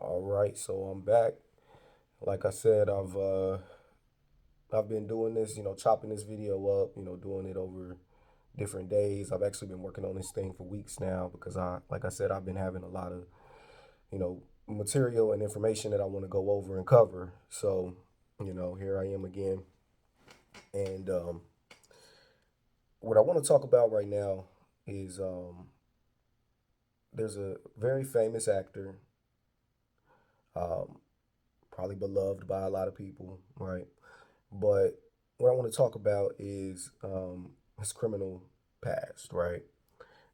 All right, so I'm back. Like I said, I've been doing this, chopping this video up, doing it over different days. I've actually been working on this thing for weeks now because like I said, I've been having a lot of, material and information that I want to go over and cover. So, here I am again. And what I want to talk about right now is there's a very famous actor, um, probably beloved by a lot of people, right? But what I want to talk about is his criminal past, right?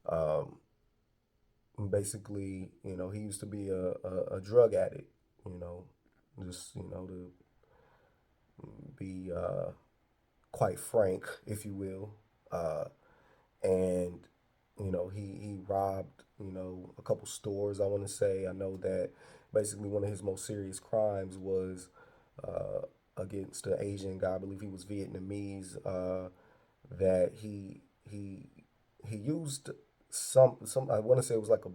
Um, Basically, he used to be a drug addict, you know, just, to be quite frank, if you will. Uh, and, he robbed, a couple stores, I want to say. I know that basically one of his most serious crimes was uh, against an Asian guy. I believe he was Vietnamese. That he he used some. I want to say it was like a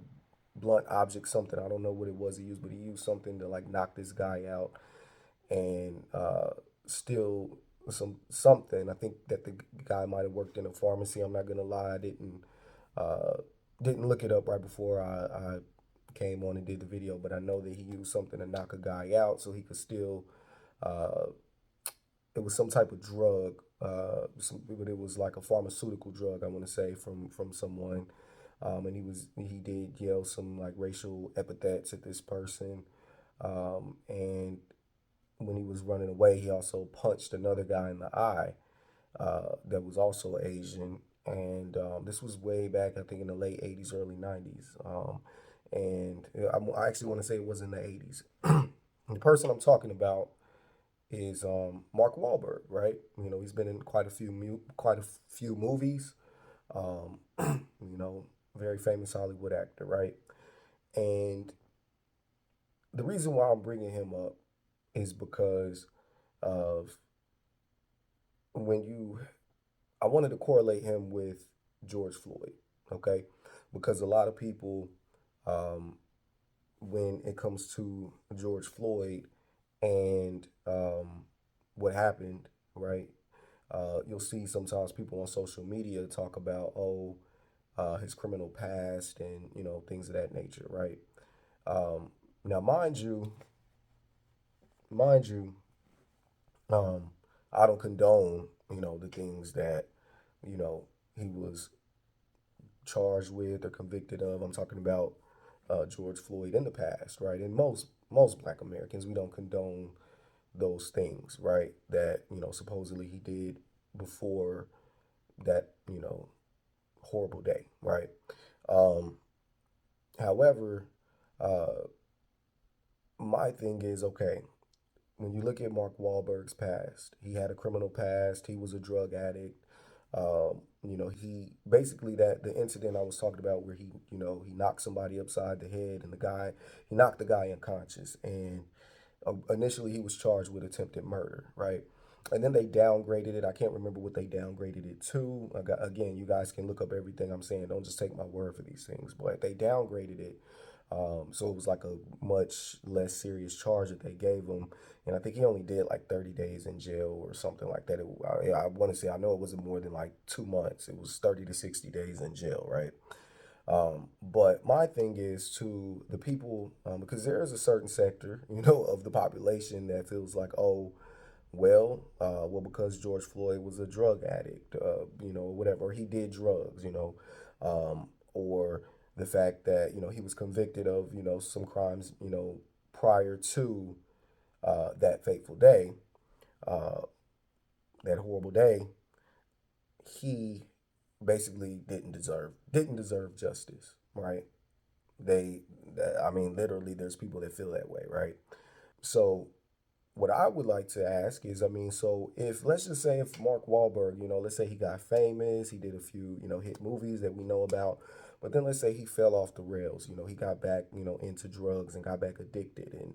blunt object, something. I don't know what it was he used, but he used something to like knock this guy out and steal something. I think that the guy might have worked in a pharmacy. I'm not gonna lie, I uh, didn't look it up right before I came on and did the video, but I know that he used something to knock a guy out so he could steal. Uh, it was some type of drug, but it was like a pharmaceutical drug. I want to say from someone, and he did yell some like racial epithets at this person, and when he was running away, he also punched another guy in the eye that was also Asian. And this was way back, I think, in the late 80s, early 90s. And I actually want to say it was in the 80s. The person I'm talking about is Mark Wahlberg, right? He's been in quite a few movies. Um, very famous Hollywood actor, right? And the reason why I'm bringing him up is because of when you I wanted to correlate him with George Floyd, okay? Because a lot of people, um, when it comes to George Floyd and what happened, right? You'll see sometimes people on social media talk about, his criminal past and, things of that nature, right? Now, mind you, um, I don't condone, the things that, you know, he was charged with or convicted of. I'm talking about George Floyd in the past, right? And most Black Americans, we don't condone those things, right? That supposedly he did before that horrible day, right? Um, However, uh, my thing is okay. When you look at Mark Wahlberg's past, he had a criminal past. He was a drug addict. He basically that the incident I was talking about where he knocked somebody upside the head and he knocked the guy unconscious and initially he was charged with attempted murder, right? And then they downgraded it. I can't remember what they downgraded it to. Again, you guys can look up everything I'm saying. Don't just take my word for these things. But they downgraded it. So it was like a much less serious charge that they gave him. And I think he only did like 30 days in jail or something like that. I want to say, I know it wasn't more than like 2 months. It was 30 to 60 days in jail, right? But my thing is to the people, because there is a certain sector, of the population that feels like, oh, well, because George Floyd was a drug addict, whatever, or he did drugs, or the fact that, he was convicted of, some crimes, prior to that fateful day, uh, that horrible day, he basically didn't deserve justice, right? They, I mean, literally, there's people that feel that way, right? So, what I would like to ask is, I mean, so if let's just say if Mark Wahlberg, let's say he got famous, he did a few, hit movies that we know about, but then let's say he fell off the rails, he got back, into drugs and got back addicted, and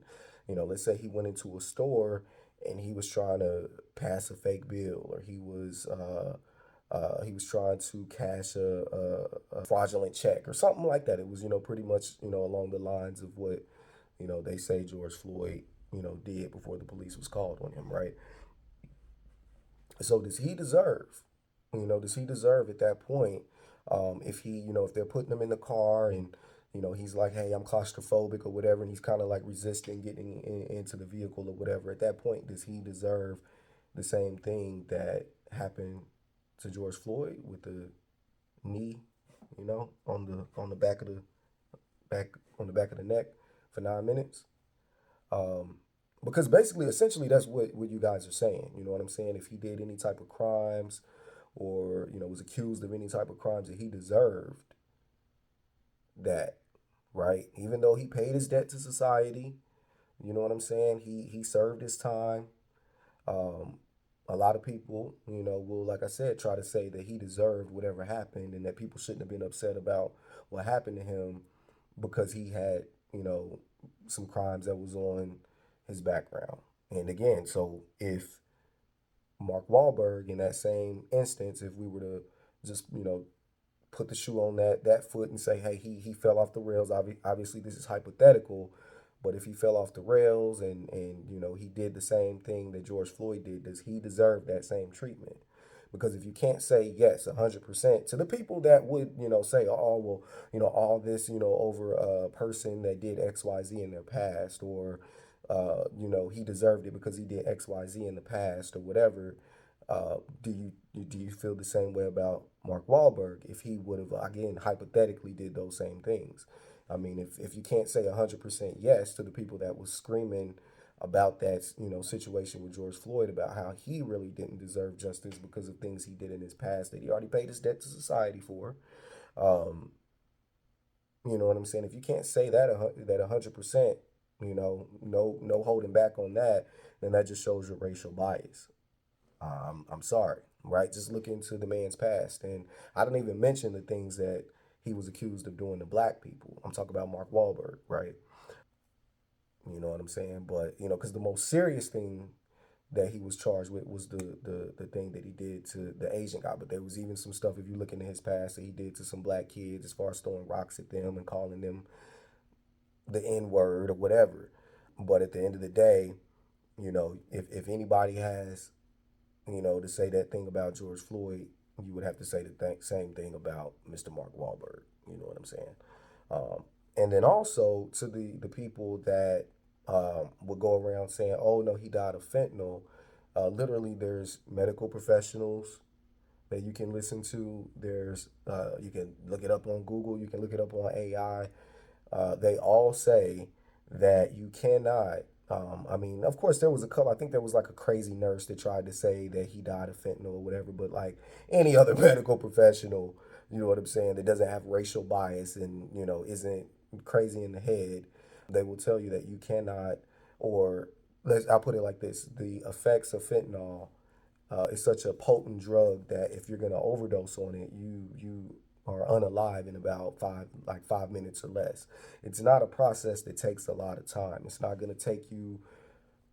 let's say he went into a store and he was trying to pass a fake bill, or he was trying to cash a fraudulent check or something like that. It was, pretty much, along the lines of what they say George Floyd, did before the police was called on him, right? So does he deserve, does he deserve at that point, if he, if they're putting him in the car and, he's like, hey, I'm claustrophobic or whatever, and he's kind of like resisting getting into the vehicle or whatever, at that point, does he deserve the same thing that happened to George Floyd with the knee, on the back on the back of the neck for 9 minutes? Um, because basically, essentially, that's what you guys are saying. You know what I'm saying? If he did any type of crimes, or was accused of any type of crimes, that he deserved that, right? Even though he paid his debt to society, you know what I'm saying? He served his time. Um, a lot of people, will, like I said, try to say that he deserved whatever happened and that people shouldn't have been upset about what happened to him because he had, some crimes that was on his background. And again, so if Mark Wahlberg in that same instance, if we were to just, put the shoe on that foot and say, hey, he fell off the rails. Obviously, this is hypothetical, but if he fell off the rails and he did the same thing that George Floyd did, does he deserve that same treatment? Because if you can't say yes 100% to the people that would say, oh well, all this over a person that did XYZ in their past, or he deserved it because he did XYZ in the past or whatever. Do you feel the same way about Mark Wahlberg if he would have, again, hypothetically did those same things? I mean, if you can't say 100% yes to the people that was screaming about that situation with George Floyd, about how he really didn't deserve justice because of things he did in his past that he already paid his debt to society for. um, you know what I'm saying? If you can't say that 100%, no holding back on that, then that just shows your racial bias. I'm sorry, right? Just look into the man's past. And I didn't even mention the things that he was accused of doing to black people. I'm talking about Mark Wahlberg, right? You know what I'm saying? But, because the most serious thing that he was charged with was the thing that he did to the Asian guy. But there was even some stuff, if you look into his past, that he did to some black kids as far as throwing rocks at them and calling them the N word or whatever. But at the end of the day, if anybody has to say that thing about George Floyd, you would have to say the same thing about Mr. Mark Wahlberg. You know what I'm saying? And then also to the people that would go around saying, "Oh no, he died of fentanyl." Literally, there's medical professionals that you can listen to. There's you can look it up on Google. You can look it up on AI. They all say that you cannot. I mean, of course, there was a couple. I think there was like a crazy nurse that tried to say that he died of fentanyl or whatever. But like any other medical professional, you know what I'm saying, that doesn't have racial bias and isn't crazy in the head, they will tell you that you cannot. Or I'll put it like this: the effects of fentanyl is such a potent drug that if you're gonna overdose on it, you are unalive in about 5 minutes or less. It's not a process that takes a lot of time. It's not gonna take you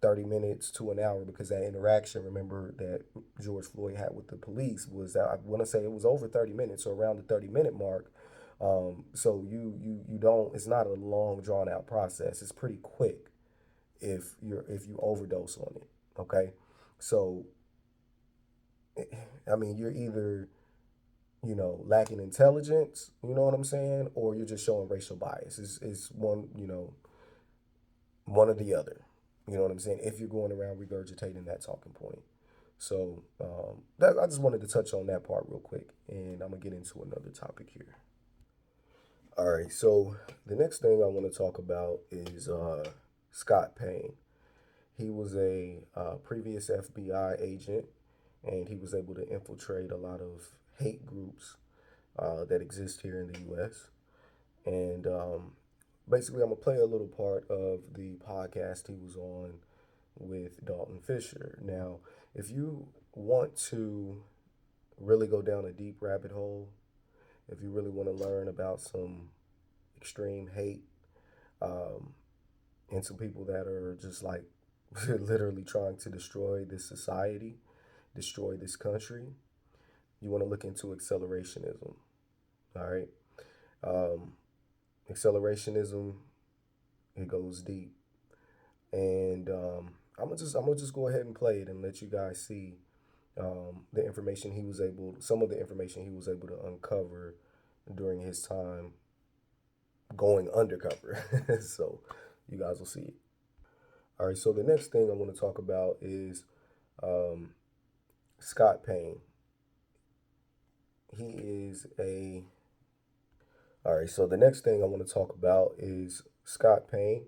30 minutes to an hour, because that interaction, remember, that George Floyd had with the police was that I want to say it was over 30 minutes, or around the 30-minute mark. So you don't. It's not a long drawn out process. It's pretty quick if you overdose on it. Okay, so I mean, you're either lacking intelligence, you know what I'm saying, or you're just showing racial bias. It's one, one or the other. You know what I'm saying? If you're going around regurgitating that talking point. So I just wanted to touch on that part real quick, and I'm gonna get into another topic here. All right. So the next thing I want to talk about is Scott Payne. He was a previous FBI agent, and he was able to infiltrate a lot of hate groups that exist here in the U.S. And basically, I'm gonna play a little part of the podcast he was on with Dalton Fisher. Now, if you want to really go down a deep rabbit hole, if you really want to learn about some extreme hate, um, and some people that are just like literally trying to destroy this society, destroy this country, you want to look into accelerationism. All right. Um, Accelerationism It goes deep, and I'm gonna just go ahead and play it and let you guys see the information he was able, some of the information he was able to uncover during his time going undercover. So you guys will see it. All right. So the next thing I want to talk about is um, Scott Payne. He is a All right. So the next thing I want to talk about is Scott Payne.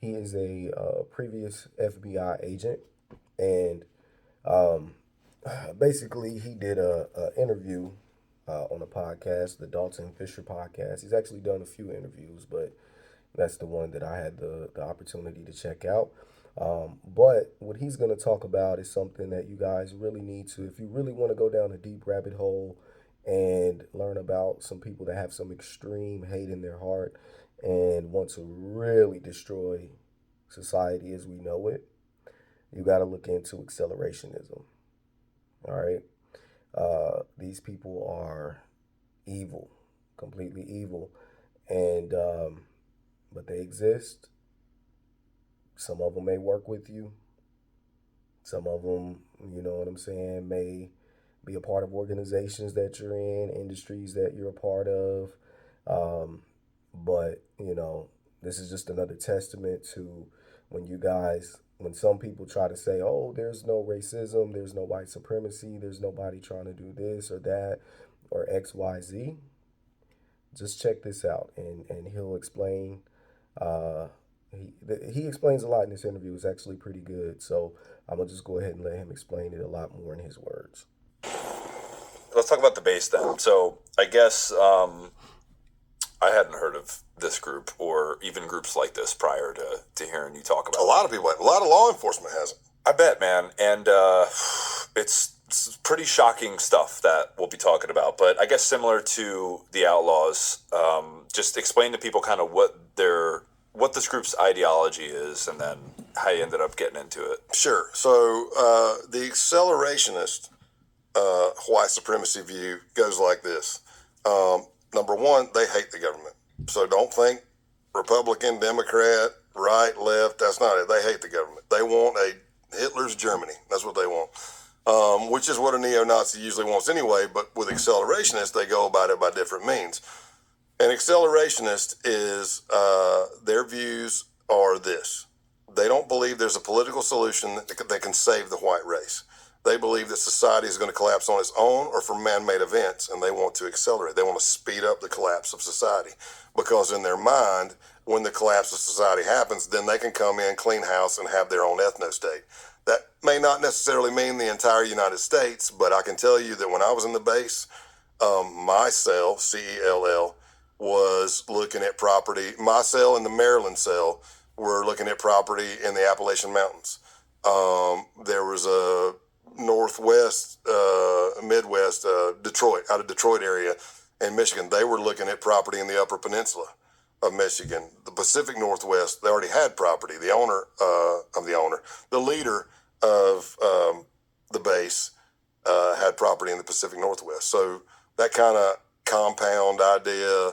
He is a previous FBI agent, and um, basically he did a interview on a podcast, the Dalton Fisher podcast. He's actually done a few interviews, but that's the one that I had the opportunity to check out. But what he's going to talk about is something that you guys really need to, if you really want to go down a deep rabbit hole and learn about some people that have some extreme hate in their heart and want to really destroy society as we know it, you got to look into accelerationism. All right. These people are evil, completely evil. And, but they exist. Some of them may work with you. Some of them, you know what I'm saying, may be a part of organizations that you're in, industries that you're a part of. Um, but, this is just another testament to when some people try to say, oh, there's no racism, there's no white supremacy, there's nobody trying to do this or that or XYZ, just check this out. And he'll explain. Uh, he explains a lot in this interview. It's actually pretty good. So I'm going to just go ahead and let him explain it a lot more in his words. Let's talk about the base then. So I guess I hadn't heard of this group or even groups like this prior to hearing you talk about it. A lot of people, a lot of law enforcement hasn't. I bet, man. And it's pretty shocking stuff that we'll be talking about. But I guess similar to the Outlaws, just explain to people kind of what this group's ideology is and then how you ended up getting into it. Sure. So the accelerationist white supremacy view goes like this. Number one, they hate the government. So don't think Republican, Democrat, right, left. That's not it. They hate the government. They want a Hitler's Germany. That's what they want, which is what a neo-Nazi usually wants anyway. But with accelerationists, they go about it by different means. An accelerationist is their views are this. They don't believe there's a political solution that can save the white race. They believe that society is going to collapse on its own or from man-made events, and they want to accelerate. They want to speed up the collapse of society because in their mind, when the collapse of society happens, then they can come in, clean house, and have their own ethno-state. That may not necessarily mean the entire United States, but I can tell you that when I was in the base, my cell, CELL, was looking at property. My cell and the Maryland cell were looking at property in the Appalachian Mountains. There was a Northwest, Midwest, Detroit, out of Detroit area in Michigan. They were looking at property in the Upper Peninsula of Michigan. The Pacific Northwest, they already had property. The leader of the base had property in the Pacific Northwest. So that kind of compound idea,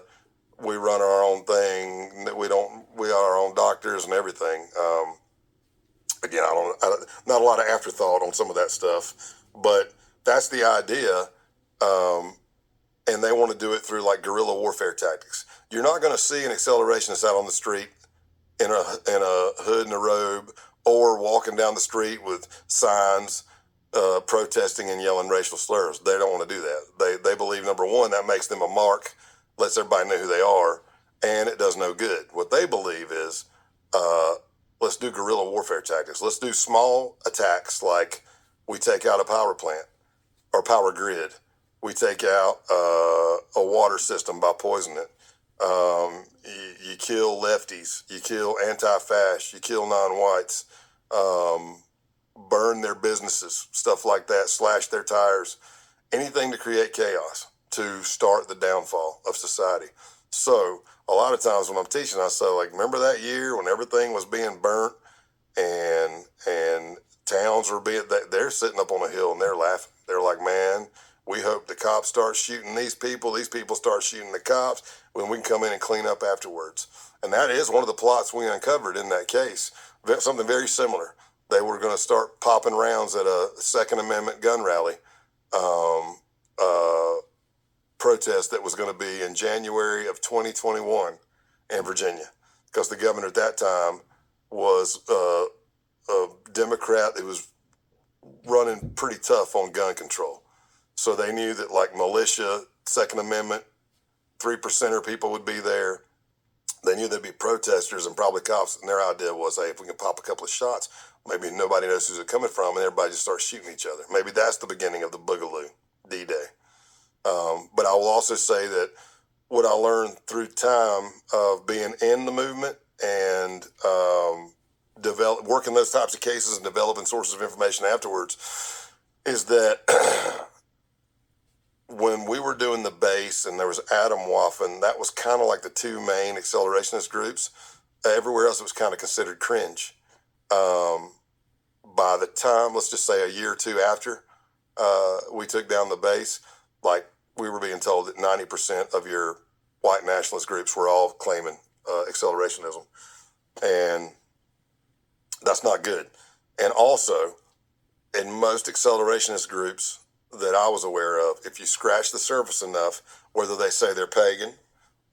we run our own thing, we are our own doctors and everything. Again, not a lot of afterthought on some of that stuff, but that's the idea. And they want to do it through like guerrilla warfare tactics. You're not going to see an accelerationist out on the street in a hood and a robe or walking down the street with signs protesting and yelling racial slurs. They don't want to do that. They believe, number one, that makes them a mark, lets everybody know who they are, and it does no good. What they believe is, let's do guerrilla warfare tactics. Let's do small attacks like we take out a power plant or power grid. We take out a water system by poisoning it. You kill lefties. You kill anti-fascists. You kill non-whites. Burn their businesses, stuff like that. Slash their tires. Anything to create chaos, to start the downfall of society. So a lot of times when I'm teaching, I say, like, remember that year when everything was being burnt and towns were they're sitting up on a hill and they're laughing. They're like, man, We hope the cops start shooting these people start shooting the cops, when we can come in and clean up afterwards. And that is one of the plots we uncovered in that case. Something very similar. They were going to start popping rounds at a Second Amendment gun rally protest that was going to be in January of 2021 in Virginia, because the governor at that time was a Democrat that was running pretty tough on gun control. So they knew that like militia, Second Amendment, 3%er people would be there. They knew there'd be protesters and probably cops, and their idea was, hey, if we can pop a couple of shots, maybe nobody knows who's coming from, and everybody just starts shooting each other. Maybe that's the beginning of the Boogaloo, D-Day. But I will also say that what I learned through time of being in the movement and working those types of cases and developing sources of information afterwards is that when we were doing the base and there was Adam Waffen, that was kind of like the two main accelerationist groups. Everywhere else it was kind of considered cringe. By the time, let's just say a year or two after we took down the base, like we were being told that 90% of your white nationalist groups were all claiming accelerationism. And that's not good. And also, in most accelerationist groups that I was aware of, if you scratch the surface enough, whether they say they're pagan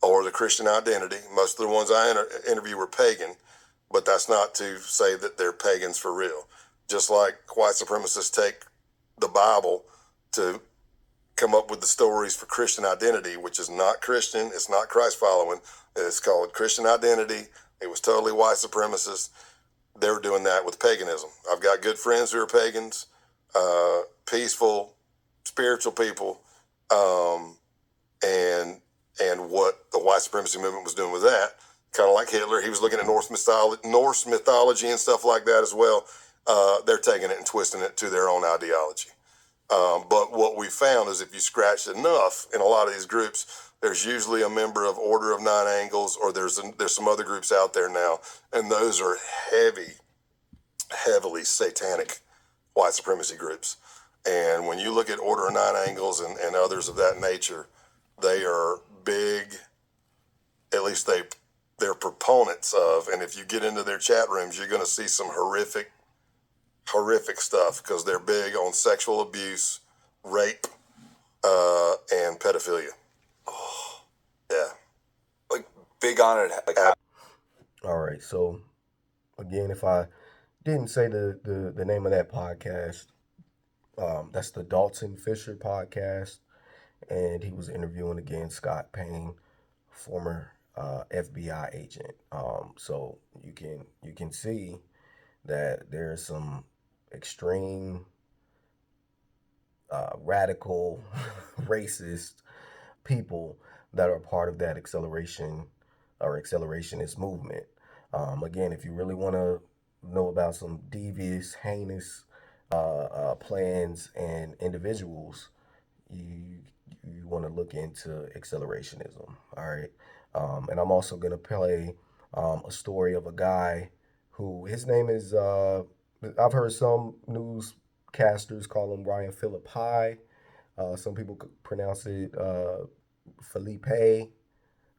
or the Christian identity, most of the ones I interview were pagan, but that's not to say that they're pagans for real. Just like white supremacists take the Bible to come up with the stories for Christian identity, which is not Christian, it's not Christ following, it's called Christian identity. It was totally white supremacist. They were doing that with paganism. I've got good friends who are pagans, peaceful, spiritual people, and what the white supremacy movement was doing with that, kind of like Hitler, he was looking at Norse mythology and stuff like that as well. They're taking it and twisting it to their own ideology. But what we found is if you scratch enough in a lot of these groups, there's usually a member of Order of Nine Angles, or there's some other groups out there now, and those are heavily satanic white supremacy groups. And when you look at Order of Nine Angles and others of that nature, they are big, at least they're proponents of, and if you get into their chat rooms, you're going to see some horrific stuff, because they're big on sexual abuse, rape, and pedophilia. Oh, yeah. Like, big on it. Like, All right. So, again, if I didn't say the name of that podcast, that's the Dalton Fisher podcast, and he was interviewing again Scott Payne, former FBI agent. So you can see that there's some extreme, radical, racist people that are part of that accelerationist movement. Again, if you really want to know about some devious, heinous plans and individuals, you want to look into accelerationism. All right, and I'm also gonna play a story of a guy who his name is. I've heard some newscasters call him Ryan Philippi. Some people pronounce it Felipe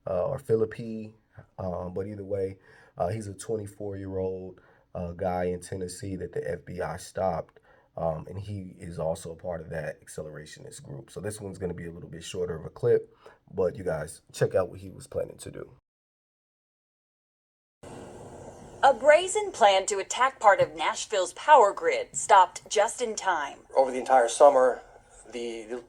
or Philippi, but either way, he's a 24-year-old guy in Tennessee that the FBI stopped, and he is also a part of that accelerationist group. So this one's going to be a little bit shorter of a clip, but you guys check out what he was planning to do. A brazen plan to attack part of Nashville's power grid stopped just in time. Over the entire summer, the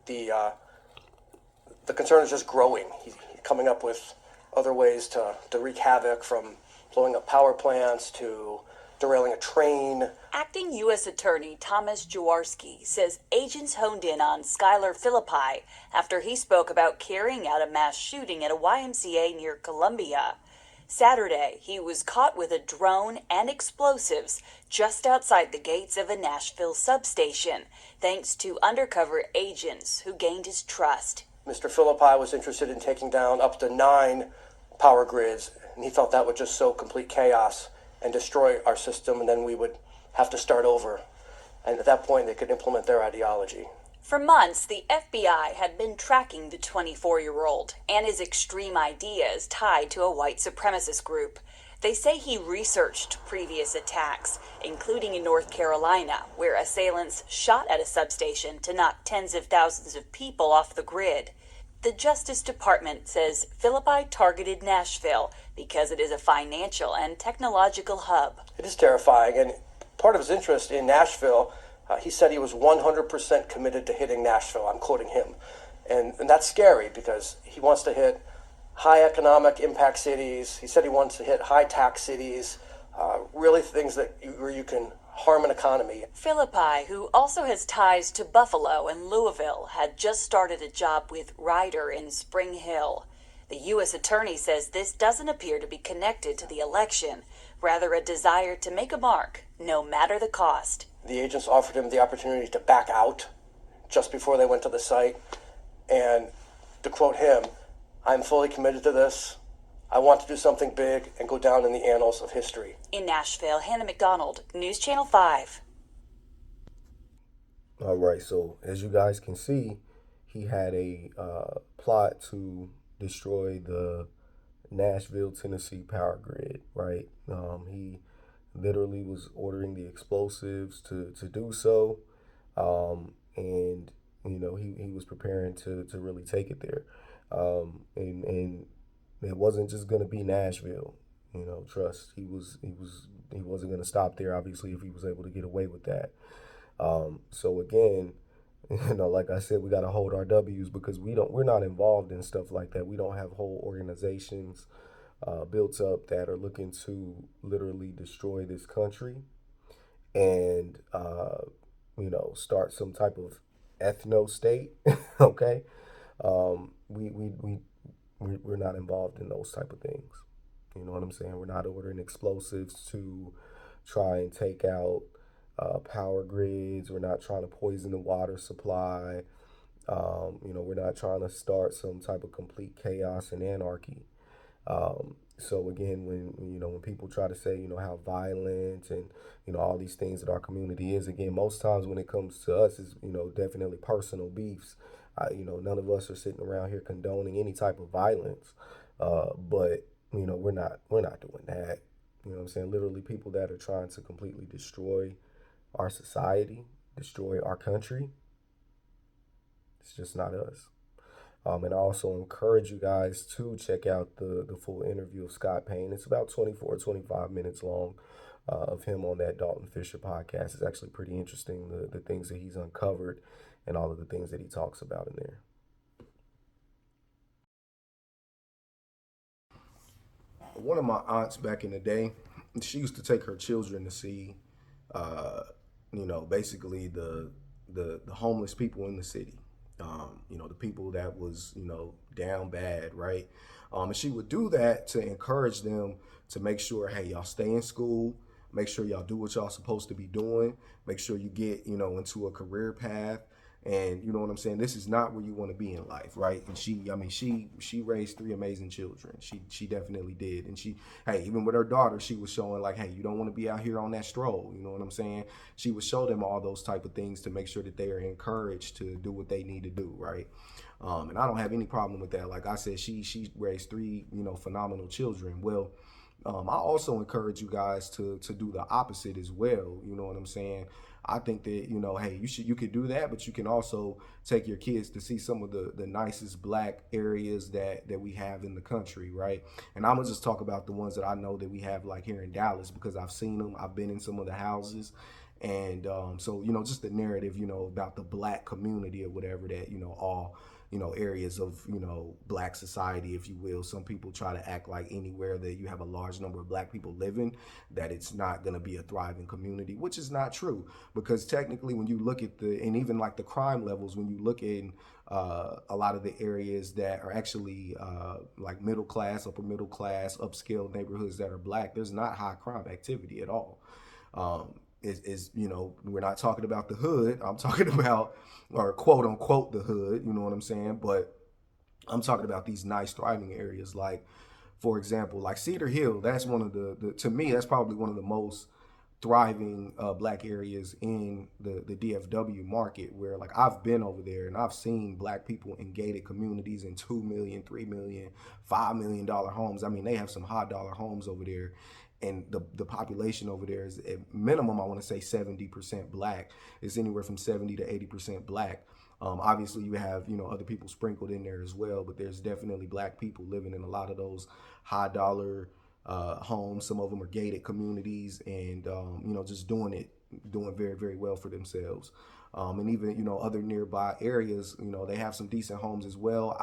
concern is just growing. He's coming up with other ways to wreak havoc, from blowing up power plants to derailing a train. Acting U.S. Attorney Thomas Jaworski says agents honed in on Skylar Philippi after he spoke about carrying out a mass shooting at a YMCA near Columbia. Saturday, he was caught with a drone and explosives just outside the gates of a Nashville substation, thanks to undercover agents who gained his trust. Mr. Philippi was interested in taking down up to 9 power grids, and he felt that would just sow complete chaos and destroy our system, and then we would have to start over. And at that point, they could implement their ideology. For months, the FBI had been tracking the 24-year-old and his extreme ideas tied to a white supremacist group. They say he researched previous attacks, including in North Carolina, where assailants shot at a substation to knock tens of thousands of people off the grid. The Justice Department says Philippi targeted Nashville because it is a financial and technological hub. It is terrifying, and part of his interest in Nashville, he said he was 100% committed to hitting Nashville. I'm quoting him. And that's scary because he wants to hit high economic impact cities. He said he wants to hit high tax cities, really things where you can harm an economy. Philippi, who also has ties to Buffalo and Louisville, had just started a job with Ryder in Spring Hill. The U.S. Attorney says this doesn't appear to be connected to the election, rather a desire to make a mark, no matter the cost. The agents offered him the opportunity to back out just before they went to the site. And to quote him, "I'm fully committed to this. I want to do something big and go down in the annals of history." In Nashville, Hannah McDonald, News Channel 5. All right, so as you guys can see, he had a plot to destroy the Nashville, Tennessee power grid, right? He literally was ordering the explosives to do so. And, he was preparing to really take it there. And it wasn't just going to be Nashville, trust. He wasn't going to stop there, obviously, if he was able to get away with that. So again, like I said, we got to hold our W's because we're not involved in stuff like that. We don't have whole organizations built up that are looking to literally destroy this country and start some type of ethno state. Okay, we're not involved in those type of things. You know what I'm saying? We're not ordering explosives to try and take out power grids. We're not trying to poison the water supply. We're not trying to start some type of complete chaos and anarchy. So again, when people try to say how violent and all these things that our community is, again, most times when it comes to us is definitely personal beefs. None of us are sitting around here condoning any type of violence, but we're not doing that. You know what I'm saying? Literally, people that are trying to completely destroy our society, destroy our country. It's just not us. And I also encourage you guys to check out the full interview of Scott Payne. It's about 25 minutes long of him on that Dalton Fisher podcast. It's actually pretty interesting, the things that he's uncovered and all of the things that he talks about in there. One of my aunts back in the day, she used to take her children to see, basically the homeless people in the city. The people that was, down bad, right? And she would do that to encourage them to make sure, hey, y'all stay in school, make sure y'all do what y'all supposed to be doing, make sure you get, into a career path. And you know what I'm saying? This is not where you want to be in life, right? And she raised 3 amazing children. She definitely did. And hey, even with her daughter, she was showing like, hey, you don't want to be out here on that stroll. You know what I'm saying? She would show them all those type of things to make sure that they are encouraged to do what they need to do, right? And I don't have any problem with that. Like I said, she raised 3, phenomenal children. Well, I also encourage you guys to do the opposite as well. You know what I'm saying? I think that, hey, you could do that, but you can also take your kids to see some of the nicest black areas that we have in the country, right? And I'm gonna just talk about the ones that I know that we have like here in Dallas because I've seen them. I've been in some of the houses. And so, just the narrative, about the black community or whatever that, all areas of, black society, if you will. Some people try to act like anywhere that you have a large number of black people living, that it's not going to be a thriving community, which is not true. Because technically, when you look at and even like the crime levels, when you look in a lot of the areas that are actually like middle class, upper middle class, upscale neighborhoods that are black, there's not high crime activity at all. We're not talking about the hood. I'm talking about, or quote unquote, the hood, you know what I'm saying? But I'm talking about these nice thriving areas. Like, for example, like Cedar Hill, that's one of to me, that's probably one of the most thriving black areas in the DFW market, where like I've been over there and I've seen black people in gated communities in 2 million, 3 million, $5 million homes. I mean, they have some high dollar homes over there, and the population over there is at minimum, I want to say 70% black. It's anywhere from 70 to 80% black. Obviously, you have other people sprinkled in there as well, but there's definitely black people living in a lot of those high dollar homes. Some of them are gated communities, and just doing very very well for themselves. And even other nearby areas, they have some decent homes as well.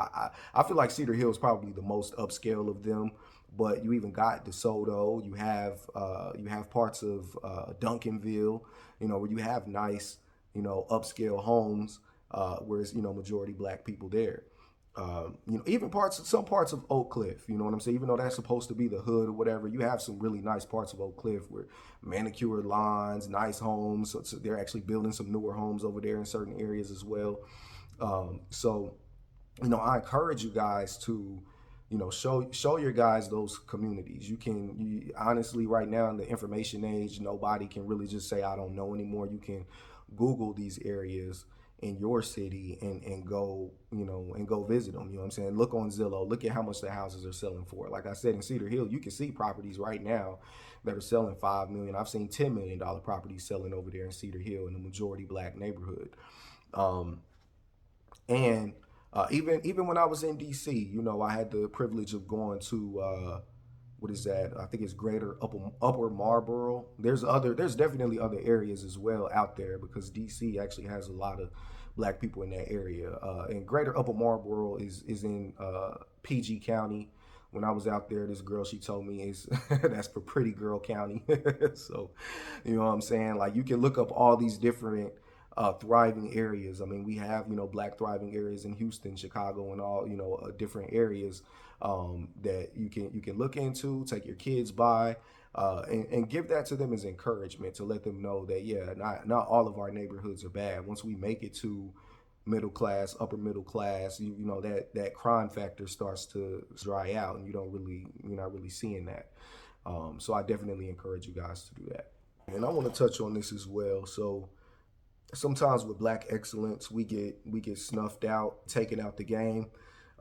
I feel like Cedar Hill is probably the most upscale of them, but you even got DeSoto. You have parts of Duncanville, where you have nice upscale homes, whereas majority black people there. Even some parts of Oak Cliff, you know what I'm saying? Even though that's supposed to be the hood or whatever, you have some really nice parts of Oak Cliff where manicured lawns, nice homes. So they're actually building some newer homes over there in certain areas as well. So I encourage you guys to, show your guys those communities. Honestly, right now in the information age, nobody can really just say I don't know anymore. You can Google these areas in your city and go and go visit them. You know what I'm saying? Look on Zillow. Look at how much the houses are selling for. Like I said, in Cedar Hill, you can see properties right now that are selling 5 million. I've seen $10 million properties selling over there in Cedar Hill in a majority black neighborhood. And even when I was in DC, I had the privilege of going to what is that? I think it's Greater Upper Marlboro. There's definitely other areas as well out there, because DC actually has a lot of black people in that area. And Greater Upper Marlboro is in PG County. When I was out there, this girl, she told me is that's for Pretty Girl County. So, you know what I'm saying? Like, you can look up all these different thriving areas. I mean, we have black thriving areas in Houston, Chicago, and all different areas that you can look into, take your kids by, and give that to them as encouragement, to let them know that not all of our neighborhoods are bad. Once we make it to middle class, upper middle class, that crime factor starts to dry out, and you're not really seeing that. So I definitely encourage you guys to do that. And I want to touch on this as well. So sometimes with black excellence, we get snuffed out, taken out the game,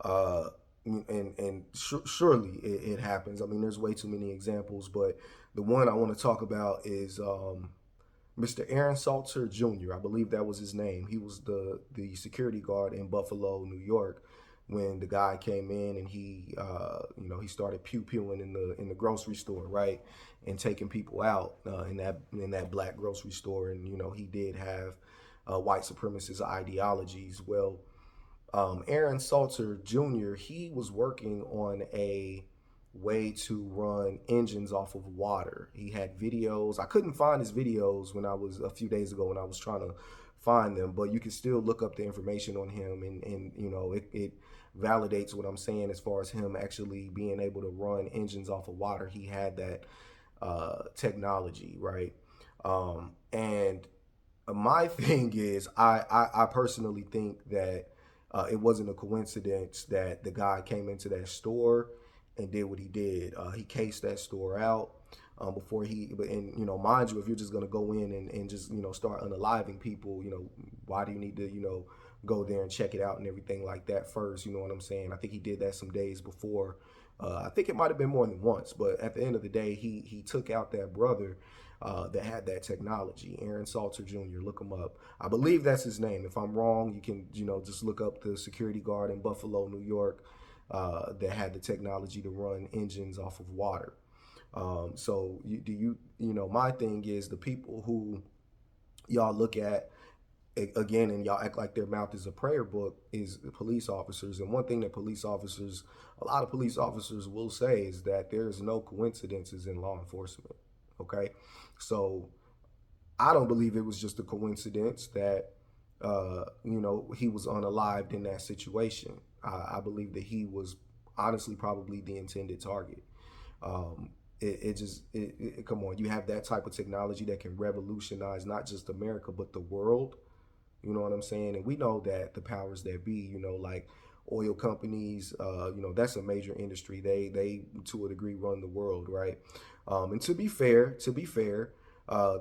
uh, and surely it happens. I mean, there's way too many examples, but the one I want to talk about is Mr. Aaron Salter Jr. I believe that was his name. He was the security guard in Buffalo, New York, when the guy came in and he started pew pewing in the grocery store, right, and taking people out in that black grocery store, and he did have white supremacist ideologies. Well, Aaron Salter Jr., he was working on a way to run engines off of water. He had videos. I couldn't find his videos when I was a few days ago when I was trying to find them, but you can still look up the information on him, and it validates what I'm saying as far as him actually being able to run engines off of water. He had that technology, right? And my thing is, I personally think that it wasn't a coincidence that the guy came into that store and did what he did. He cased that store out before and mind you, if you're just gonna go in and just start unaliving people, why do you need to go there and check it out and everything like that first? You know what I'm saying? I think he did that some days before. I think it might have been more than once, but at the end of the day, he took out that brother that had that technology. Aaron Salter Jr. Look him up. I believe that's his name. If I'm wrong, you can just look up the security guard in Buffalo, New York, that had the technology to run engines off of water. So my thing is, the people who y'all look at again and y'all act like their mouth is a prayer book is the police officers. And one thing that a lot of police officers will say is that there is no coincidences in law enforcement. Okay, so I don't believe it was just a coincidence that he was unalived in that situation. I believe that he was honestly probably the intended target. Come on, you have that type of technology that can revolutionize not just America but the world. You know what I'm saying? And we know that the powers that be, like oil companies, that's a major industry. They to a degree run the world, right? And to be fair,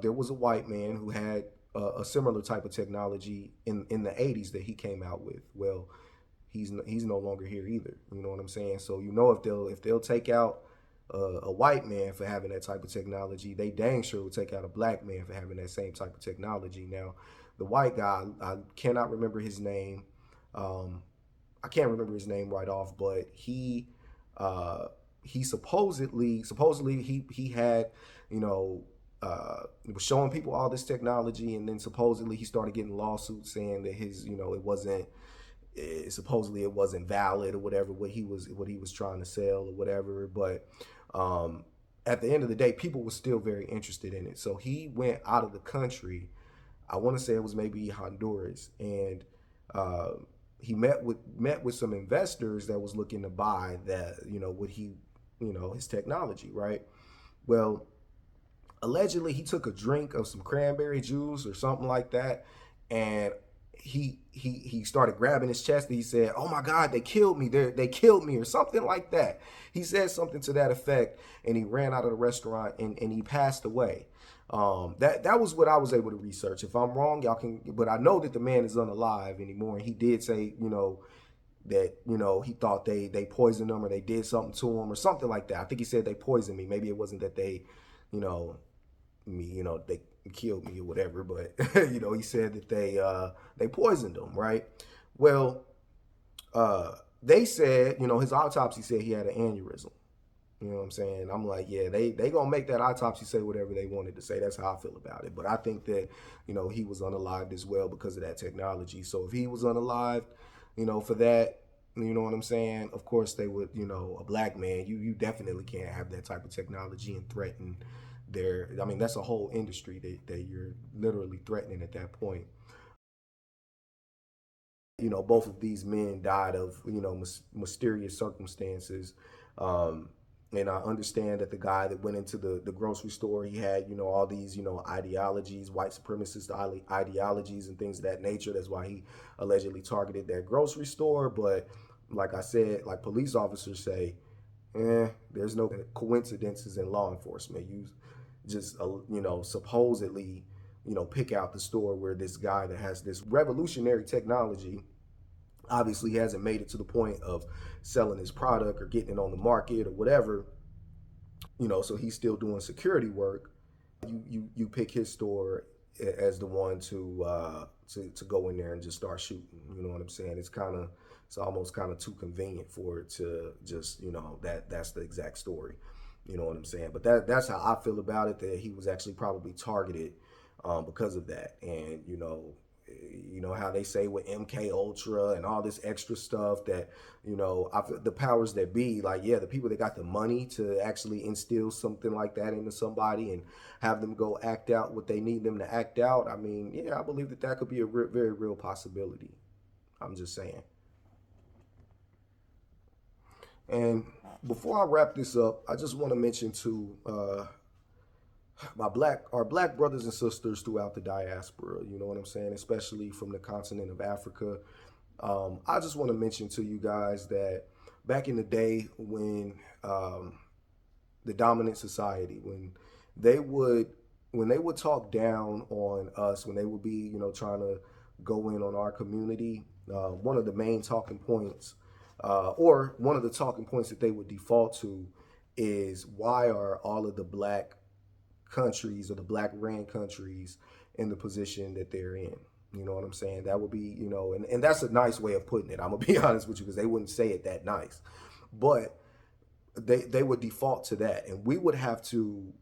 there was a white man who had a similar type of technology in the 80s that he came out with. Well, he's no longer here either. You know what I'm saying? So you know, if they'll take out a white man for having that type of technology, they dang sure will take out a black man for having that same type of technology. Now, the white guy, I cannot remember his name. Um, I can't remember his name right off, but uh, he supposedly he had, you know, was showing people all this technology, and then supposedly he started getting lawsuits saying that his, you know, it wasn't, supposedly it wasn't valid or whatever, what he was trying to sell or whatever. But um, at the end of the day, people were still very interested in it. So he went out of the country. I want to say it was maybe Honduras, and uh, he met with some investors that was looking to buy that, you know, what he, you know, his technology, right? Well, allegedly he took a drink of some cranberry juice or something like that, and he started grabbing his chest and he said, "Oh my God, they killed me! They killed me!" or something like that. He said something to that effect, and he ran out of the restaurant and he passed away. That was what I was able to research. If I'm wrong, y'all can. But I know that the man is unalive anymore, and he did say, you know, that, you know, he thought they poisoned him or they did something to him or something like that. I think he said they poisoned me. Maybe it wasn't that they, you know, me, you know, they killed me or whatever, but you know, he said that they poisoned him, right? Well, they said, you know, his autopsy said he had an aneurysm. You know what I'm saying? I'm like, yeah, they gonna make that autopsy say whatever they wanted to say. That's how I feel about it. But I think that, you know, he was unalived as well because of that technology. So if he was unalived, you know, for that, you know what I'm saying? Of course they would, you know, a black man, you definitely can't have that type of technology and threaten their, I mean, that's a whole industry that you're literally threatening at that point. You know, both of these men died of, you know, mysterious circumstances. Um, and I understand that the guy that went into the grocery store, he had, you know, all these, you know, ideologies, white supremacist ideologies and things of that nature. That's why he allegedly targeted that grocery store. But like I said, like police officers say, there's no coincidences in law enforcement. You just, you know, supposedly, you know, pick out the store where this guy that has this revolutionary technology obviously hasn't made it to the point of selling his product or getting it on the market or whatever, you know, so he's still doing security work. You pick his store as the one to go in there and just start shooting. You know what I'm saying? It's almost kind of too convenient for it to just, you know, that's the exact story. You know what I'm saying? But that's how I feel about it. That he was actually probably targeted because of that, and you know how they say with MK Ultra and all this extra stuff that, you know, the powers that be, like, yeah, the people that got the money to actually instill something like that into somebody and have them go act out what they need them to act out. I mean, yeah, I believe that that could be a very real possibility. I'm just saying. And before I wrap this up, I just want to mention to our black brothers and sisters throughout the diaspora. You know what I'm saying, especially from the continent of Africa. I just want to mention to you guys that back in the day when the dominant society, they would when they would talk down on us, when they would be, you know, trying to go in on our community, one of the main talking points, or one of the talking points that they would default to, is why are all of the black countries or the black ran countries in the position that they're in. You know what I'm saying? That would be, you know, and that's a nice way of putting it. I'm gonna be honest with you, because they wouldn't say it that nice. But they would default to that, and we would have to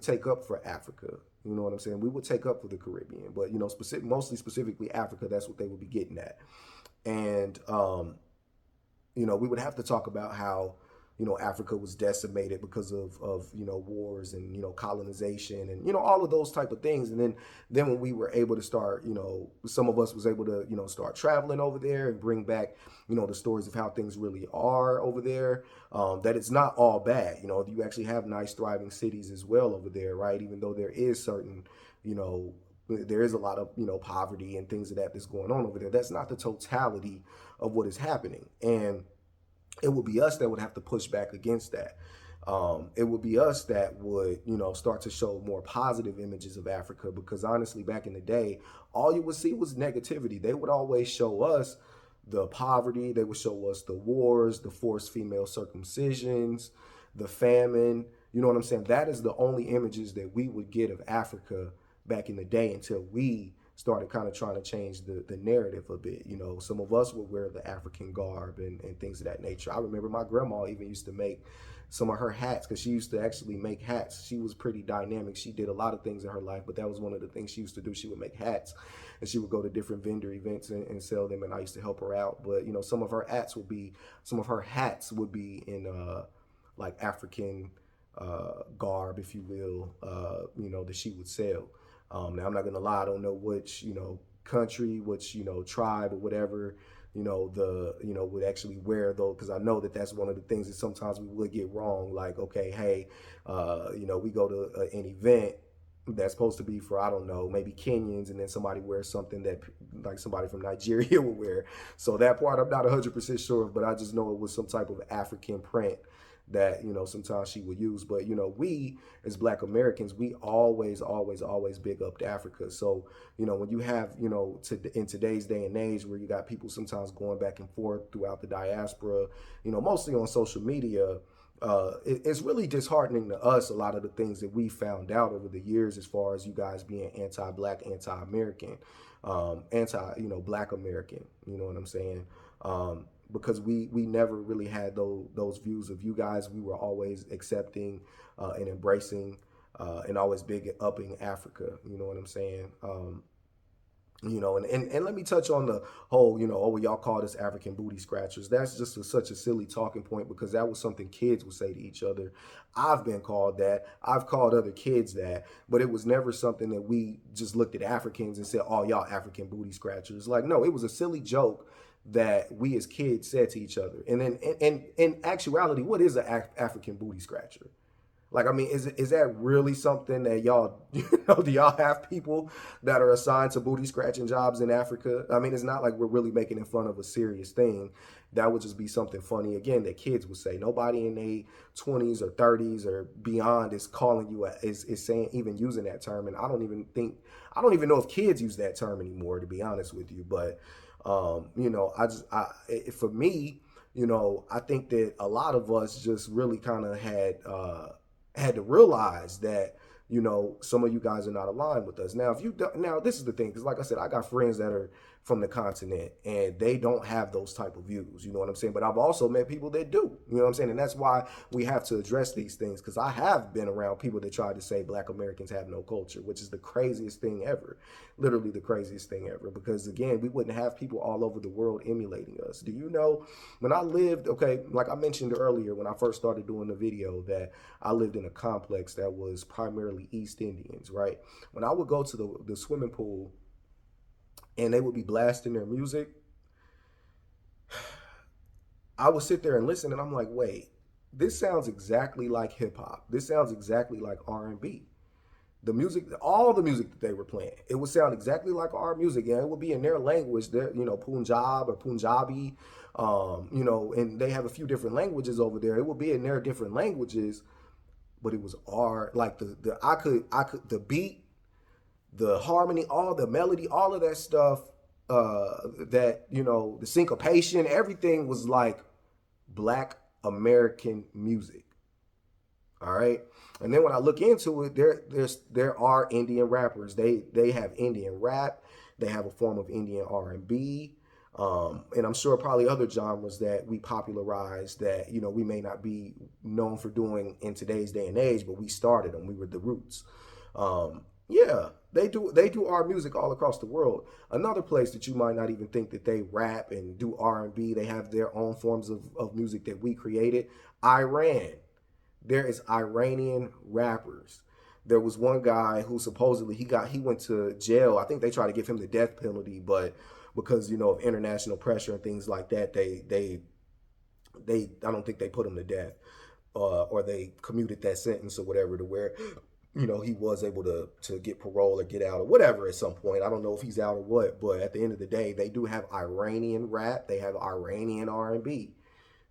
take up for Africa. You know what I'm saying? We would take up for the Caribbean, but, you know, specifically Africa, that's what they would be getting at. And you know, we would have to talk about how, you know, Africa was decimated because of, you know, wars and, you know, colonization and, you know, all of those type of things. And then when we were able to start, you know, some of us was able to, you know, start traveling over there and bring back, you know, the stories of how things really are over there. That it's not all bad. You know, you actually have nice thriving cities as well over there, right? Even though there is certain, you know, there is a lot of, you know, poverty and things of that that's going on over there. That's not the totality of what is happening. And it would be us that would have to push back against that. it would be us that would, start to show more positive images of Africa. Because honestly, back in the day, all you would see was negativity. They would always show us the poverty. They would show us the wars, the forced female circumcisions, the famine. You know what I'm saying? That is the only images that we would get of Africa back in the day until we started kind of trying to change the narrative a bit. Some of us would wear the African garb and things of that nature. I remember my grandma even used to make some of her hats because she used to actually make hats. She was pretty dynamic. She did a lot of things in her life, but that was one of the things she used to do. She would make hats, and she would go to different vendor events and sell them, and I used to help her out. But some of her hats would be in like African garb, if you will, that she would sell. Now I'm not gonna lie, I don't know which country, which tribe or whatever would actually wear though, because I know that that's one of the things that sometimes we would get wrong. Like, okay, hey, we go to an event that's supposed to be for, I don't know, maybe Kenyans, and then somebody wears something that like somebody from Nigeria would wear. So that part I'm not 100% sure of, but I just know it was some type of African print that sometimes she would use. But we as Black Americans, we always big up to Africa. So when you have in today's day and age where you got people sometimes going back and forth throughout the diaspora, mostly on social media, it's really disheartening to us, a lot of the things that we found out over the years, as far as you guys being anti-Black, anti-American, Black American. You know what I'm saying? Because we never really had those views of you guys. We were always accepting and embracing and always big upping Africa. You know what I'm saying? And let me touch on the whole, y'all call this African booty scratchers. That's just such a silly talking point, because that was something kids would say to each other. I've been called that. I've called other kids that, but it was never something that we just looked at Africans and said, oh, y'all African booty scratchers. Like, no, it was a silly joke that we as kids said to each other. And then in actuality, what is an African booty scratcher? Like, I mean, is that really something that y'all, do y'all have people that are assigned to booty scratching jobs in Africa? I mean, it's not like we're really making it fun of a serious thing. That would just be something funny, again, that kids would say. Nobody in their 20s or 30s or beyond is calling you, is saying, even using that term. And I don't even know if kids use that term anymore, to be honest with you. But, for me, I think that a lot of us just really kind of had to realize that some of you guys are not aligned with us. Now, now this is the thing, because like I said, I got friends that are from the continent and they don't have those type of views. You know what I'm saying? But I've also met people that do. You know what I'm saying? And that's why we have to address these things, because I have been around people that try to say Black Americans have no culture, which is the craziest thing ever. Literally the craziest thing ever. Because again, we wouldn't have people all over the world emulating us. Do you know, when I lived, okay, like I mentioned earlier when I first started doing the video, that I lived in a complex that was primarily East Indians, right? When I would go to the swimming pool and they would be blasting their music, I would sit there and listen, and I'm like, wait, this sounds exactly like hip hop. This sounds exactly like R&B. The music, all the music that they were playing, it would sound exactly like our music, and it would be in their language, their, Punjab or Punjabi, and they have a few different languages over there. It would be in their different languages, but it was our, like I could the beat, the harmony, all the melody, all of that stuff, that the syncopation, everything was like Black American music. All right. And then when I look into it, there are Indian rappers. They have Indian rap. They have a form of Indian R&B. And I'm sure probably other genres that we popularized that, we may not be known for doing in today's day and age, but we started them. We were the roots. Yeah, they do our music all across the world. Another place that you might not even think that they rap and do R&B, they have their own forms of music that we created. Iran. There is Iranian rappers. There was one guy who supposedly he went to jail. I think they tried to give him the death penalty, but because of international pressure and things like that, they I don't think they put him to death, or they commuted that sentence or whatever, to where he was able to get parole or get out or whatever at some point. I don't know if he's out or what, but at the end of the day, they do have Iranian rap. They have Iranian R&B.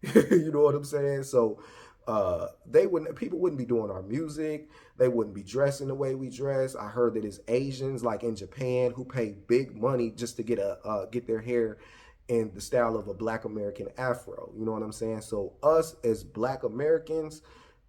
You know what I'm saying? So people wouldn't be doing our music. They wouldn't be dressing the way we dress. I heard that it's Asians like in Japan who pay big money just to get their hair in the style of a Black American afro. You know what I'm saying? So us as Black Americans,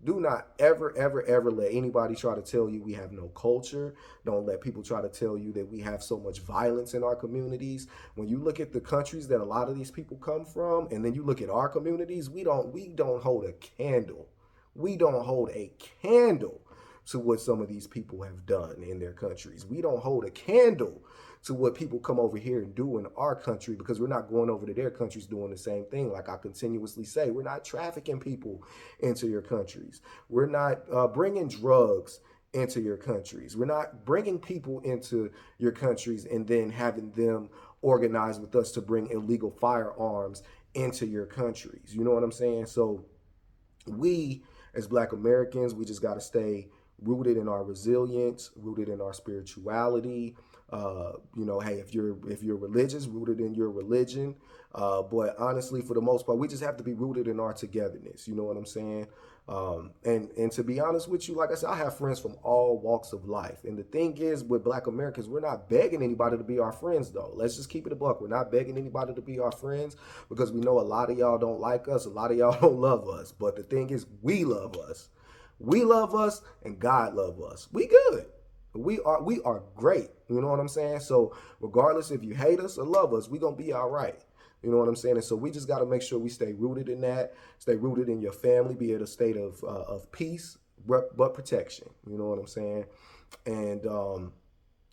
do not ever, ever, ever let anybody try to tell you we have no culture. Don't let people try to tell you that we have so much violence in our communities. When you look at the countries that a lot of these people come from, and then you look at our communities, we don't hold a candle. We don't hold a candle to what some of these people have done in their countries. We don't hold a candle to what people come over here and do in our country, because we're not going over to their countries doing the same thing. Like I continuously say, we're not trafficking people into your countries. We're not bringing drugs into your countries. We're not bringing people into your countries and then having them organize with us to bring illegal firearms into your countries. You know what I'm saying? So we as Black Americans, we just got to stay rooted in our resilience, rooted in our spirituality. Hey, if you're religious, rooted in your religion. But honestly, for the most part, we just have to be rooted in our togetherness. You know what I'm saying? And to be honest with you, like I said, I have friends from all walks of life. And the thing is, with Black Americans, we're not begging anybody to be our friends, though. Let's just keep it a buck. We're not begging anybody to be our friends because we know a lot of y'all don't like us, a lot of y'all don't love us. But the thing is, we love us. We love us, and God love us. We good. We are great. You know what I'm saying? So regardless if you hate us or love us, we gonna be all right. You know what I'm saying? And so we just got to make sure we stay rooted in that, stay rooted in your family, be at a state of peace, but protection. You know what I'm saying? And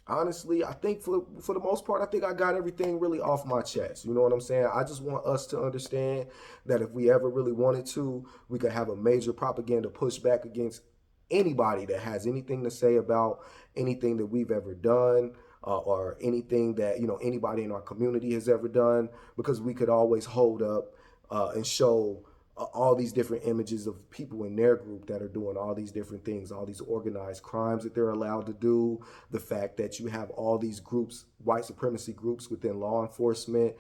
honestly, I think for the most part, I think I got everything really off my chest. You know what I'm saying? I just want us to understand that if we ever really wanted to, we could have a major propaganda pushback against anybody that has anything to say about anything that we've ever done, or anything that anybody in our community has ever done, because we could always hold up and show all these different images of people in their group that are doing all these different things, all these organized crimes that they're allowed to do, the fact that you have all these groups, white supremacy groups within law enforcement,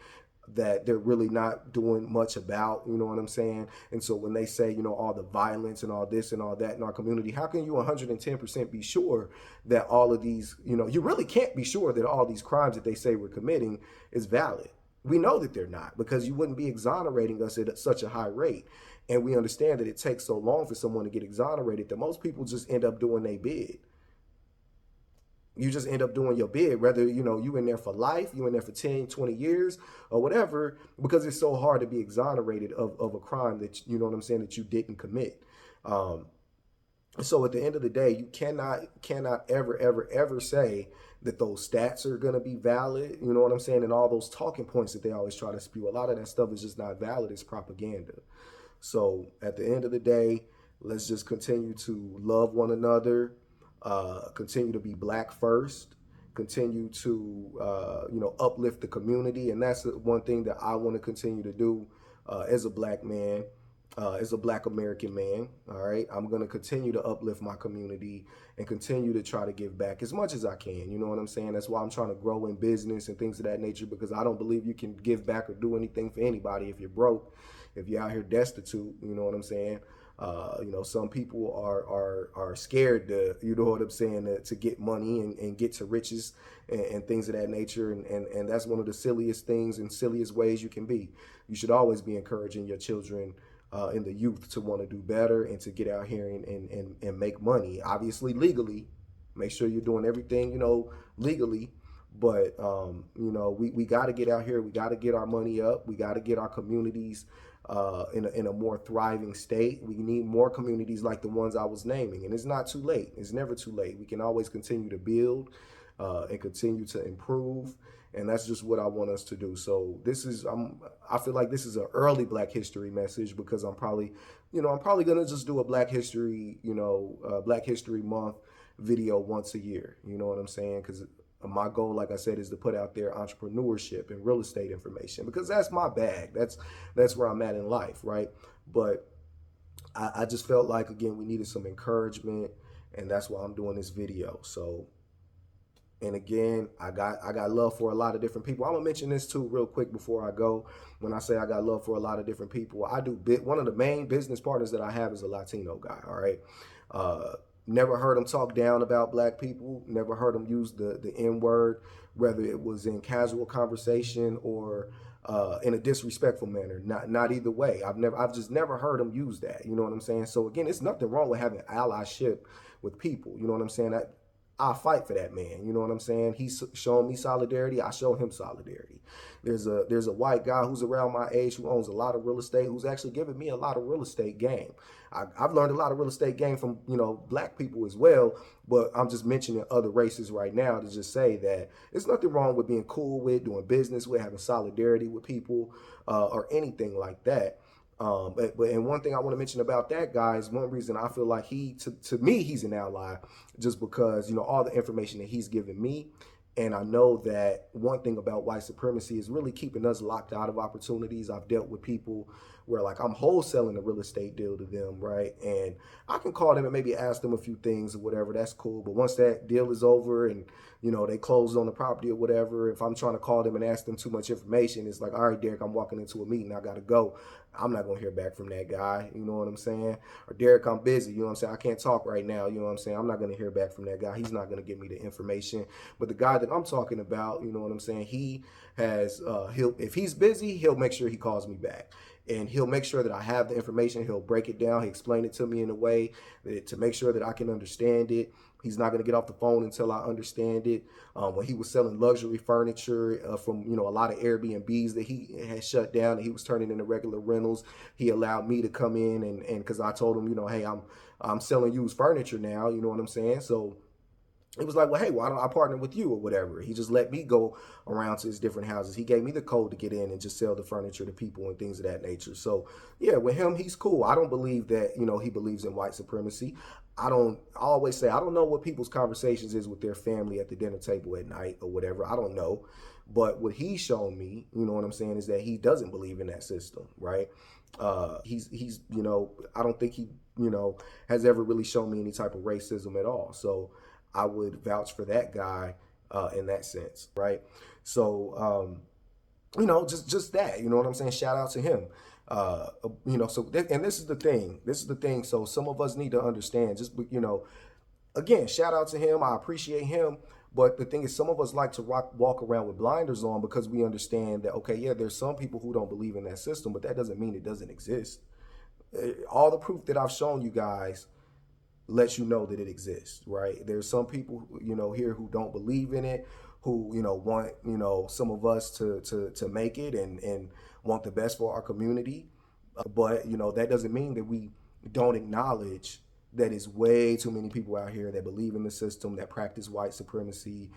that they're really not doing much about. You know what I'm saying? And so when they say, all the violence and all this and all that in our community, how can you 110% be sure that all of these, you really can't be sure that all these crimes that they say we're committing is valid. We know that they're not, because you wouldn't be exonerating us at such a high rate. And we understand that it takes so long for someone to get exonerated that most people just end up doing their bid. You just end up doing your bid, whether you in there for life, you in there for 10, 20 years or whatever, because it's so hard to be exonerated of a crime that, you know what I'm saying, that you didn't commit. So at the end of the day, you cannot ever, ever, ever say that those stats are going to be valid. You know what I'm saying? And all those talking points that they always try to spew, a lot of that stuff is just not valid. It's propaganda. So at the end of the day, let's just continue to love one another, continue to be Black first, continue to uplift the community. And that's the one thing that I want to continue to do as a Black man, as a Black American man. All right, I'm going to continue to uplift my community and continue to try to give back as much as I can. You know what I'm saying? That's why I'm trying to grow in business and things of that nature, because I don't believe you can give back or do anything for anybody if you're broke, if you're out here destitute. You know what I'm saying? Some people are scared to, you know what I'm saying, to get money and get to riches and things of that nature. And that's one of the silliest things and silliest ways you can be. You should always be encouraging your children in the youth to want to do better and to get out here and make money, obviously legally. Make sure you're doing everything, legally. But, we got to get out here. We got to get our money up. We got to get our communities in a more thriving state. We need more communities like the ones I was naming. And it's not too late. It's never too late. We can always continue to build and continue to improve. And that's just what I want us to do. So I feel like this is an early Black History message, because I'm probably gonna just do a Black History, Black History Month video once a year. You know what I'm saying? Because my goal, like I said, is to put out there entrepreneurship and real estate information, because that's my bag. That's where I'm at in life, right? But I just felt like, again, we needed some encouragement, and that's why I'm doing this video. So And again, I got love for a lot of different people. I'm gonna mention this too real quick before I go. When I say I got love for a lot of different people, one of the main business partners that I have is a Latino guy. All right. Uh, Never heard him talk down about black people. Never heard him use the N word, whether it was in casual conversation or in a disrespectful manner. Not either way. I've just never heard him use that. You know what I'm saying? So again, it's nothing wrong with having allyship with people. You know what I'm saying? I fight for that man. You know what I'm saying? He's showing me solidarity. I show him solidarity. There's a white guy who's around my age who owns a lot of real estate, who's actually giving me a lot of real estate game. I've learned a lot of real estate game from black people as well, but I'm just mentioning other races right now to just say that there's nothing wrong with being cool with, doing business with, having solidarity with people, or anything like that. And one thing I want to mention about that guy is one reason I feel like to me he's an ally, just because all the information that he's given me, and I know that one thing about white supremacy is really keeping us locked out of opportunities. I've dealt with people where like I'm wholesaling a real estate deal to them, right? And I can call them and maybe ask them a few things or whatever. That's cool. But once that deal is over and they closed on the property or whatever, if I'm trying to call them and ask them too much information, it's like, all right, Derek, I'm walking into a meeting, I gotta go. I'm not gonna hear back from that guy. You know what I'm saying? Or Derek, I'm busy. You know what I'm saying? I can't talk right now. You know what I'm saying? I'm not gonna hear back from that guy. He's not gonna give me the information. But the guy that I'm talking about, you know what I'm saying? He has if he's busy, he'll make sure he calls me back. And he'll make sure that I have the information. He'll break it down. He'll explain it to me in a way to make sure that I can understand it. He's not going to get off the phone until I understand it. When he was selling luxury furniture from a lot of Airbnbs that he had shut down and he was turning into regular rentals, he allowed me to come in and because I told him, hey, I'm selling used furniture now. You know what I'm saying? So it was like, well, hey, why don't I partner with you or whatever? He just let me go around to his different houses. He gave me the code to get in and just sell the furniture to people and things of that nature. So yeah, with him, he's cool. I don't believe that, he believes in white supremacy. I always say, I don't know what people's conversations is with their family at the dinner table at night or whatever. I don't know. But what he's shown me, you know what I'm saying, is that he doesn't believe in that system, right? He's I don't think he, has ever really shown me any type of racism at all. So I would vouch for that guy in that sense, right? So, just that, you know what I'm saying? Shout out to him. And this is the thing. This is the thing. So some of us need to understand, again, shout out to him. I appreciate him. But the thing is, some of us like to walk around with blinders on because we understand that, okay, yeah, there's some people who don't believe in that system, but that doesn't mean it doesn't exist. All the proof that I've shown you guys lets you know that it exists, right? There's some people, here who don't believe in it, who, want, some of us to make it and want the best for our community. But, that doesn't mean that we don't acknowledge that it's way too many people out here that believe in the system, that practice white supremacy.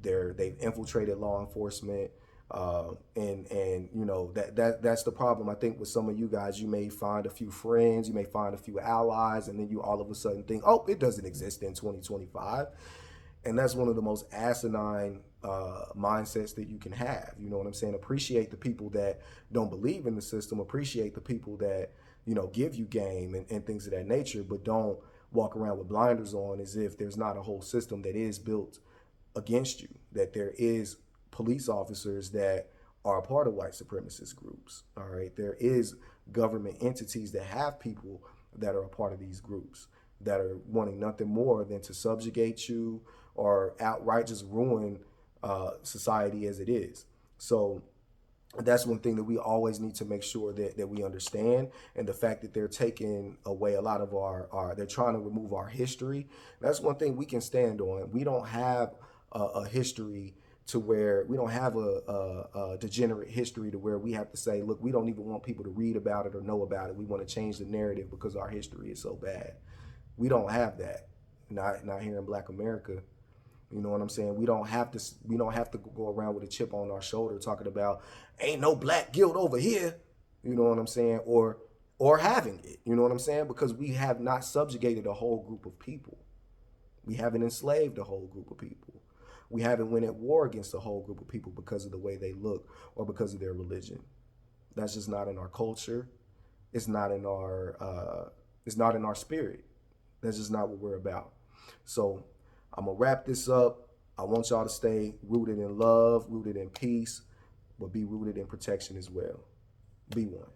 They've infiltrated law enforcement. And that's the problem. I think with some of you guys, you may find a few friends, you may find a few allies, and then you all of a sudden think, oh, it doesn't exist in 2025. And that's one of the most asinine mindsets that you can have. You know what I'm saying? Appreciate the people that don't believe in the system, appreciate the people that give you game and things of that nature, but don't walk around with blinders on as if there's not a whole system that is built against you, that there is police officers that are a part of white supremacist groups. All right. There is government entities that have people that are a part of these groups that are wanting nothing more than to subjugate you or outright just ruin society as it is. So that's one thing that we always need to make sure that we understand. And the fact that they're taking away a lot of they're trying to remove our history. That's one thing we can stand on. We don't have a history to where we don't have a degenerate history to where we have to say, look, we don't even want people to read about it or know about it. We want to change the narrative because our history is so bad. We don't have that. Not here in Black America. You know what I'm saying? We don't have to go around with a chip on our shoulder talking about ain't no black guilt over here. You know what I'm saying? Or having it. You know what I'm saying? Because we have not subjugated a whole group of people. We haven't enslaved a whole group of people. We haven't went at war against a whole group of people because of the way they look or because of their religion. That's just not in our culture. It's not in our spirit. That's just not what we're about. So I'm gonna wrap this up. I want y'all to stay rooted in love, rooted in peace, but be rooted in protection as well. Be one.